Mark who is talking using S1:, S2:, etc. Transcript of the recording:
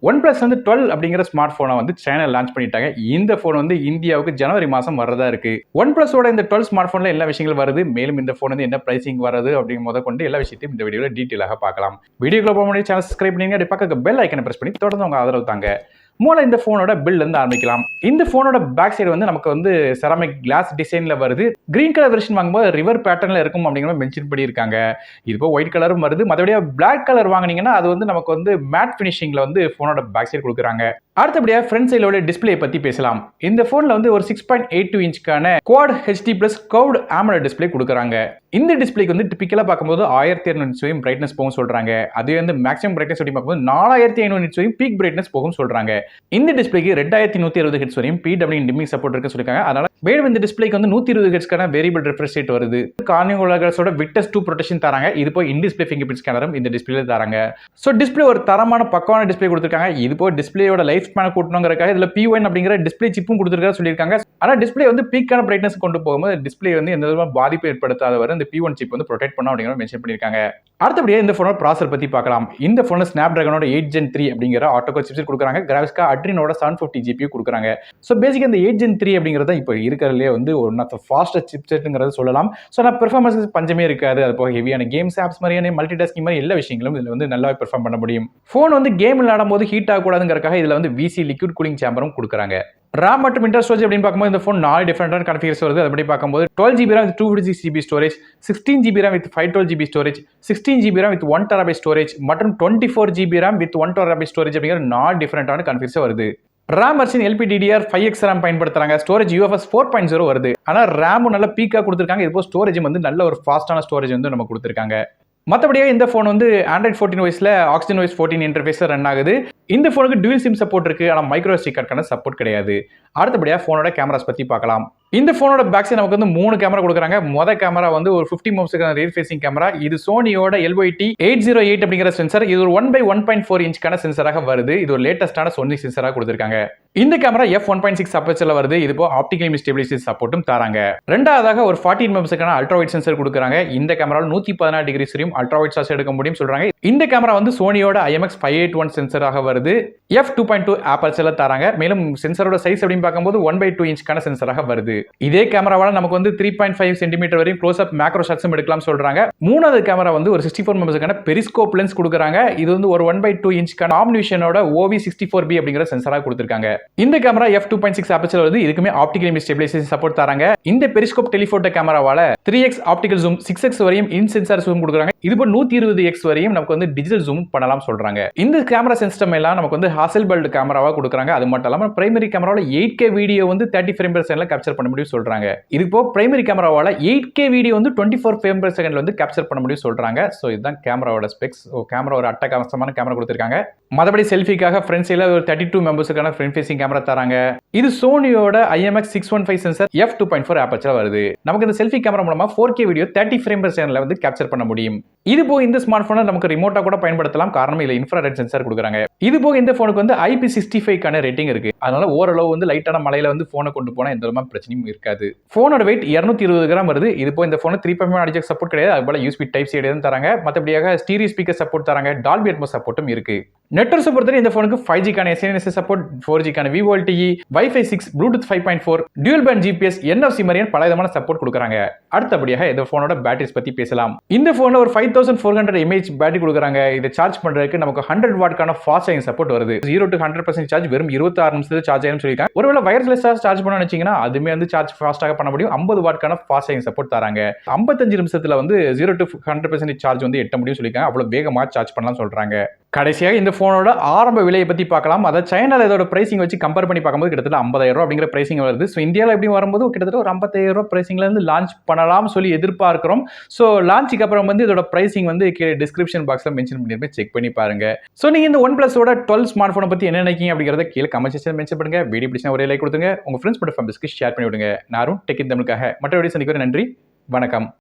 S1: OnePlus வந்து 12 அப்படிங்கிற smart போனை வந்து சைனால லான்ச் பண்ணிட்டாங்க. இந்த போன் வந்து இந்தியாவுக்கு ஜனவரி மாசம் வரதா இருக்கு. OnePlusஓட இந்த 12 ஸ்மார்ட் போன்ல எல்லா விஷயங்கள் வருது, மேலும் இந்த போன் வந்து என்ன பிரைசிங் வருது அப்படிங்கிற முதற்கொண்டு எல்லா விஷயத்தையும் இந்த வீடியோல டீடைலாக பார்க்கலாம். வீடியோக்குள்ள போக முன்னாடி சேனல் சப்ஸ்கிரைப் பண்ணுங்க, அப்படியே பக்கத்துல பெல் ஐகானை பிரஸ் பண்ணி தொடர்ந்து உங்க ஆதரவு தாங்க. மூல இந்த போனோட பில்ல இருந்து ஆரம்பிக்கலாம். இந்த போனோட பேக் சைடு வந்து நமக்கு வந்து செராமிக் கிளாஸ் டிசைன்ல வருது. கிரீன் கலர் வெர்ஷன் வாங்கும்போது ரிவர் பேட்டர்ன்ல இருக்கும் அப்படிங்கிற மாதிரி மென்ஷன் பண்ணியிருக்காங்க. இது இப்போ ஒயிட் கலரும் வருது. மற்றபடியா பிளாக் கலர் வாங்கினீங்கன்னா அது வந்து நமக்கு வந்து மேட் ஃபினிஷிங்ல வந்து போனோட பேக் சைடு கொடுக்குறாங்க. அடுத்தபடியா ஃப்ரண்ட் சைடோட டிஸ்பிளே பத்தி பேசலாம். இந்த போன்ல வந்து ஒரு 6.82 இன்ச்க்கான quad HD plus curved AMOLED display கொடுக்குறாங்க. இந்த டிஸ்பிளேக்கு வந்து டிபிக்கலா பார்க்கும்போது 1200 நிட்ஸ் வரையும் பிரைட்னஸ் போகும் சொல்றாங்க. அதுவே வந்து மேக்ஸிமம் பிரைட்னஸ் எப்படி பார்க்கும்போது 4500 நிட்ஸ் வரையும் பீக் பிரைட்னஸ் போகும் சொல்றாங்க. இந்த டிஸ்பிளேக்கு 2160 ஹெர்ட்ஸ் வரையும் PWM டிமிங் சப்போர்ட் இருக்கு சொல்லிருக்காங்க. அதனால மேலும் இந்த டிஸ்பிளேக்கு வந்து 120 ஹெர்ட்ஸ்க்கான வேரியபிள் ரிஃப்ரெஷ் ரேட் வருது. கார்னிங் விக்டர்ஸ் 2 ப்ரொடெக்ஷன் தராங்க. இது போய் இன் டிஸ்பிளே ஃபிங்கர் பிரிண்ட் ஸ்கேனரும் இந்த டிஸ்பிளேல தராங்க. சோ டிஸ்பிளே ஒரு தரமான பக்கவான டிஸ்பிளே கொடுத்திருக்காங்க. இது போய் டிஸ்பிளேயோட லைஃப் ஸ்பேன் கூட்டணும்ங்கறதுக்காக இதுல P1 அப்படிங்கிற டிஸ்பிளே சிப்பும் கொடுத்திருக்கா சொல்லிருக்காங்க. ஆனா டிஸ்பிளே வந்து பீக்கான பிரைட்னஸ் கொண்டு போகும்போது டிஸ்பிளே வந்து எந்த விதமான பாதிப்பு ஏற்படுத்தாத வரை இந்த P1 சிப் வந்து ப்ரொடெக்ட் பண்ணனும் அப்படிங்கறத மென்ஷன் பண்ணிருக்காங்க. அடுத்தபடியா இந்த போனோட ப்ராசஸர் பத்தி பார்க்கலாம். இந்த போன்ல Snapdragonோட 8 Gen 3 அப்படிங்கிற ஆட்டோ சிப்செட் கொடுக்குறாங்க. கிராபிக்ஸ்க்கு Adrenoட 750 GPU கொடுக்குறாங்க. சோ பேசிக்கா இந்த 8 Gen 3 அப்படிங்கறது இப்போ இருக்கிறதுலயே வந்து ஒன் ஆஃப் தி ஃபாஸ்டஸ்ட் சிப்செட்ங்கறத சொல்லலாம். சோ நான் பெர்ஃபார்மன்ஸ் பஞ்சமே இருக்காது. அது போக ஹெவியான கேம்ஸ் ஆப்ஸ் மாதிரியான மல்டிடாஸ்கிங் மாதிரி எல்லா விஷயங்களும் இதுல வந்து நல்லாவே பெர்ஃபார்ம் பண்ண முடியும். போன் வந்து கேம் விளையாடும்போது ஹீட் ஆக கூடாதுங்கறதுக்காக இதுல வந்து VC லிக்விட் கூலிங் சேம்பரும் கொடுக்குறாங்க. RAM மற்றும் இன்டர்னல் ஸ்டோரேஜ் அப்படின்னு பார்க்கும்போது இந்த போன் 4 டிஃபரெண்டான கான்ஃபிகரேஷன் வருது. அதுபடி பார்க்கும்போது 12GB RAM with 256GB storage, 16GB RAM with 512GB storage, 16GB RAM with 1TB storage மற்றும் 24GB RAM with 1TB storage அப்படிங்கிற 4 டிஃபரெண்டான கான்ஃபிகரேஷன் வருது. RAM வெர்ஷன் LPDDR5X RAM பயன்படுத்துறாங்க. ஸ்டோரேஜ் UFS 4.0 வருது. ஆனா RAM நல்ல பீக்கா கொடுத்திருக்காங்க. இது போல ஸ்டோரேஜ் வந்து நல்ல ஒரு ஃபாஸ்டான ஸ்டோரேஜ் வந்து நம்ம கொடுத்திருக்காங்க. மற்றபடியா இந்த போன் வந்து Android 14 OSல OxygenOS 14 இன்டர்ஃபேஸ்ல ரன் ஆகுது. இந்த போனுக்கு டுவல் சிம் சப்போர்ட் இருக்கு. ஆனா மைக்ரோ SD கார்டுக்கான சப்போர்ட் கிடையாது. அடுத்தபடியா போனோட கேமராஸ் பத்தி பார்க்கலாம். இந்த போனோட பேக் சைடு நமக்கு வந்து 3 கேமரா கொடுக்குறாங்க. முதல் கேமரா வந்து ஒரு 50 மெகாபிக்சல் ரியர் ஃபேசிங் கேமரா. இது சோனியோட LYT808 அப்படிங்கிற சென்சார். இது ஒரு 1/1.4 இன்ச்க்கான சென்சாராக வருது. இது ஒரு லேட்டஸ்டான சோனி சென்சாராக கொடுத்திருக்காங்க. இந்த கேமரா f1.6 அப்பேச்சர்ல வருது. இது போ ஆப்டிகல் இமேஜ் ஸ்டெபிலைசேஷன் சப்போர்ட்டும் தராங்க. இரண்டாவதாக ஒரு 14 மெகாபிக்சல்கான அல்ட்ரா வைட் சென்சார் கொடுக்குறாங்க. இந்த கேமரால 114 டிகிரி வரையும் அல்ட்ரா வைட் ஷாட்ஸ் எடுக்க முடியும் சொல்றாங்க. இந்த கேமரா வந்து சோனியோட IMX581 சென்சாராக வருது. f2.2 அப்பேச்சர்ல தராங்க. மேலும் சென்சாரோட சைஸ் அப்படின்னு பார்க்கும்போது 1/2 இன்ச்க்கான சென்சாராக வருது. இதே கேமராவால நமக்கு வந்து 3.5 சென்டிமீட்டர் வரையும் க்ளோஸ் அப் மேக்ரோ ஷாட்ஸும் எடுக்கலாம் சொல்றாங்க. மூணாவது கேமரா வந்து ஒரு 64 மெகாபிக்சல்கான பெரிஸ்கோப் லென்ஸ் கொடுக்குறாங்க. இது வந்து ஒரு 1/2 இன்ச்க்கான ஆம்னிவிஷனோட OV64B அப்படிங்கிற சென்சாராக கொடுத்திருக்காங்க. இந்த கேமரா f2.6 அப்பேச்சர் வருது. இதுக்குமே ஆப்டிகல் இமேஜ் ஸ்டெபிலைசேஷன் சப்போர்ட் தராங்க. இந்த பெரிஸ்கோப் டெலிஃபோட்டோ கேமராவால 3x ஆப்டிகல் ஜூம், 6x வரையும் இன் சென்சார் ஜூம் கொடுக்குறாங்க. இது போல 120x வரையும் நமக்கு வந்து டிஜிட்டல் ஜூம் பண்ணலாம் சொல்றாங்க. இந்த கேமரா சிஸ்டம் எல்லாம் நமக்கு வந்து ஹாசல்பல்ட் கேமராவா கொடுக்குறாங்க. அது மட்டும் இல்லாம பிரைமரி கேமராவால 8K வீடியோ வந்து 30 ஃப்ரேம் பெர் செகண்ட்ல கேப்சர் பண்ண முடியும் சொல்றாங்க. இது போ பிரைமரி கேமராவால 8K வீடியோ வந்து 24 ஃப்ரேம் பெர் செகண்ட்ல வந்து கேப்சர் பண்ண முடியும் சொல்றாங்க. சோ இதுதான் கேமராவோட ஸ்பெக்ஸ். கேமரா ஒரு அட்டகாசமான கேமரா கொடுத்திருக்காங்க. மத்தபடி செல்ஃபிக்காக ஃப்ரண்ட் சைடுல ஒரு 32 மெகாபிக்சல்கான ஃப்ரண்ட் ஃபேசிங் கேமரா தராங்க. இது சோனியோட IMX615 சென்சார் f2.4 அப்பேச்சர் வருது. நமக்கு இந்த செல்ஃபி கேமரா மூலமா 4K வீடியோ 30 ஃப்ரேம் பெர் செகண்ட்ல வந்து கேப்சர் பண்ண முடியும். இது போக இந்த ஸ்மார்ட் போனை நமக்கு ரிமோட்டா கூட பயன்படுத்தலாம். காரணம் இல்ல இன்ஃப்ராரெட் சென்சார் கொடுக்குறாங்க. இது போக இந்த போனுக்கு வந்து IP65 ரேட்டிங் இருக்கு. அதனால ஓரளவு வந்து லைட்டான மலையில வந்து போனை கொண்டு போனா எந்த விதமான பிரச்சனையும் இருக்காது. போனோட வெயிட் 220 கிராம் வருது. இது போக இந்த போன் 3.1 ஆடியோ சப்போர்ட் கிடையாது. அது போல USB டைப் C தான் தராங்க. மத்தபடியாக ஸ்டீரியோ ஸ்பீக்கர் சப்போர்ட் தராங்க. டால்பி அட்மோஸ் சப்போர்ட்டும் இருக்கு. நெட்வொர்க் பொறுத்தவரை இந்த போனுக்கு 5G கான SMS சப்போர்ட், 4G கான VoLTE, Wi-Fi 6, Bluetooth 5.4, dual band GPS, NFC மாதிரியான பல விதமான சப்போர்ட் கொடுக்குறாங்க. அடுத்தபடியாக இந்த போனோட பேட்டரிஸ் பத்தி பேசலாம். இந்த போன்ல ஒரு 5400 mAh பேட்டரி கொடுக்குறாங்க. இதை சார்ஜ் பண்றதுக்கு நமக்கு 100 வாட்கான ஃபாஸ்ட் சார்ஜிங் சப்போர்ட் வருது. 0 to 100% சார்ஜ் வெறும் 26 நிமிஷத்துல சார்ஜ் ஆயிடும் சொல்லிருக்காங்க. ஒருவேளை வயர்லெஸ்ஸா சார்ஜ் பண்ணனும்னு நினைச்சீங்கன்னா அதுமே வந்து சார்ஜ் ஃபாஸ்டாக பண்ண முடியும். 50 வாட்கான ஃபாஸ்ட் சார்ஜிங் சப்போர்ட் தராங்க. 55 நிமிஷத்துல வந்து 0 to 100% சார்ஜ் வந்து எட்ட முடியும் சொல்லிருக்காங்க. அவ்வளவு வேகமா சார்ஜ் பண்ணலாம் சொல்றாங்க. கடைசியாக இந்த போனோட ஆரம்ப விலையை பத்தி பார்க்கலாம். அதாவது சைனால இதோட பிரைசிங் வச்சு கம்பேர் பண்ணி பார்க்கும்போது கிட்டத்தட்ட 50,000 அப்படிங்கிற பிரைசிங் வருது. ஸோ இந்தியாவில் எப்படி வரும்போது கிட்டத்தட்ட ஒரு 55,000 பிரைசிங்ல இருந்து லான்ச் பண்ணலாம் சொல்லி எதிர்பார்க்கிறோம். ஸோ லான்ச்சுக்கு அப்புறம் வந்து இதோட பிரைசிங் வந்து டிஸ்கிரிப்ஷன் பாக்ஸ்ல மென்ஷன் பண்ணிருப்பேன், செக் பண்ணி பாருங்க. ஸோ நீங்க இந்த OnePlusஓட 12 ஸ்மார்ட் போனை பத்தி என்ன நினைக்கிறீங்க அப்படிங்கறத கீழே கமெண்ட் செக்ஷன்ல மென்ஷன் பண்ணுங்க. வீடியோ பிடிச்சா ஒரே லைக் கொடுத்துங்க. உங்க ஃப்ரெண்ட்ஸ் மற்றும் ஃபேமிலிஸ்க்கு ஷேர் பண்ணி விடுங்க. நானும் டெக் இன் தமிழுக்காக மற்ற வீடியோ சந்திக்கிறேன். நன்றி, வணக்கம்.